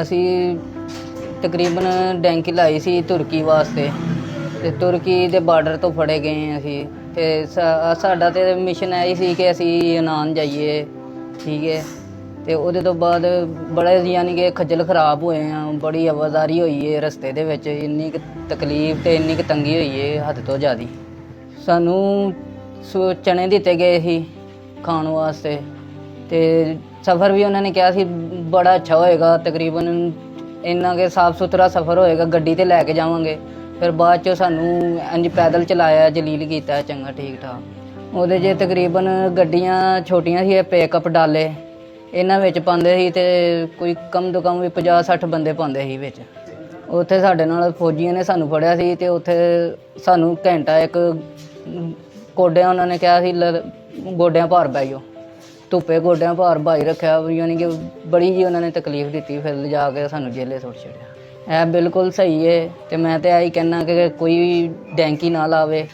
ਅਸੀਂ ਤਕਰੀਬਨ ਡੈਂਕੀ ਲਾਈ ਸੀ ਤੁਰਕੀ ਵਾਸਤੇ ਤੇ ਤੁਰਕੀ ਦੇ ਬਾਰਡਰ ਤੋਂ ਫੜੇ ਗਏ ਅਸੀਂ ਤੇ ਸਾਡਾ ਤੇ ਮਿਸ਼ਨ ਇਹ ਸੀ ਕਿ ਅਸੀਂ ਯੂਨਾਨ ਜਾਈਏ। ਠੀਕ ਹੈ। ਤੇ ਉਹਦੇ ਤੋਂ ਬਾਅਦ ਬੜੇ ਯਾਨੀ ਕਿ ਖੱਜਲ ਖਰਾਬ ਹੋਏ ਆ, ਬੜੀ ਆਵਾਜ਼ਾਰੀ ਹੋਈ ਹੈ ਰਸਤੇ ਦੇ ਵਿੱਚ, ਇੰਨੀ ਕੁ ਤਕਲੀਫ ਤੇ ਇੰਨੀ ਕੁ ਤੰਗੀ ਹੋਈ ਹੈ ਹੱਦ ਤੋਂ ਜ਼ਿਆਦਾ। ਸਾਨੂੰ ਚਣੇ ਦਿੱਤੇ ਗਏ ਸੀ ਖਾਣ ਵਾਸਤੇ ਤੇ ਸਫ਼ਰ ਵੀ ਉਹਨਾਂ ਨੇ ਕਿਹਾ ਸੀ ਬੜਾ ਅੱਛਾ ਹੋਏਗਾ, ਤਕਰੀਬਨ ਇੰਨਾ ਕਿ ਸਾਫ਼ ਸੁਥਰਾ ਸਫ਼ਰ ਹੋਏਗਾ, ਗੱਡੀ 'ਤੇ ਲੈ ਕੇ ਜਾਵਾਂਗੇ। ਫਿਰ ਬਾਅਦ 'ਚੋਂ ਸਾਨੂੰ ਇੰਝ ਪੈਦਲ ਚਲਾਇਆ, ਜਲੀਲ ਕੀਤਾ ਚੰਗਾ ਠੀਕ ਠਾਕ। ਉਹਦੇ 'ਚ ਤਕਰੀਬਨ ਗੱਡੀਆਂ ਛੋਟੀਆਂ ਸੀ, ਪਿਕਅਪ ਡਾਲੇ ਇਹਨਾਂ ਵਿੱਚ ਪਾਉਂਦੇ ਸੀ ਤੇ ਕੋਈ ਕਮ ਤੋਂ ਕਮ ਵੀ 50-60 ਬੰਦੇ ਪਾਉਂਦੇ ਸੀ ਵਿੱਚ। ਉੱਥੇ ਸਾਡੇ ਨਾਲ ਫੌਜੀਆਂ ਨੇ ਸਾਨੂੰ ਫੜਿਆ ਸੀ ਤੇ ਉੱਥੇ ਸਾਨੂੰ ਘੰਟਾ ਇੱਕ ਗੋਡਿਆਂ ਉਹਨਾਂ ਨੇ ਕਿਹਾ ਸੀ ਗੋਡਿਆਂ ਭਾਰ ਬਹਿ ਜਾਓ, ਧੁੱਪੇ ਗੋਡਿਆਂ ਭਾਰ ਭਾਈ ਰੱਖਿਆ, ਯਾਨੀ ਕਿ ਬੜੀ ਜੀ ਉਹਨਾਂ ਨੇ ਤਕਲੀਫ ਦਿੱਤੀ। ਫਿਰ ਲਿਜਾ ਕੇ ਸਾਨੂੰ ਜੇਲੇ ਸੁੱਟ ਛੱਡਿਆ। ਇਹ ਬਿਲਕੁਲ ਸਹੀ ਹੈ ਤੇ ਮੈਂ ਤਾਂ ਇਹੀ ਕਹਿਣਾ ਕਿ ਕੋਈ ਵੀ ਡੈਂਕੀ ਨਾ ਲਾਵੇ।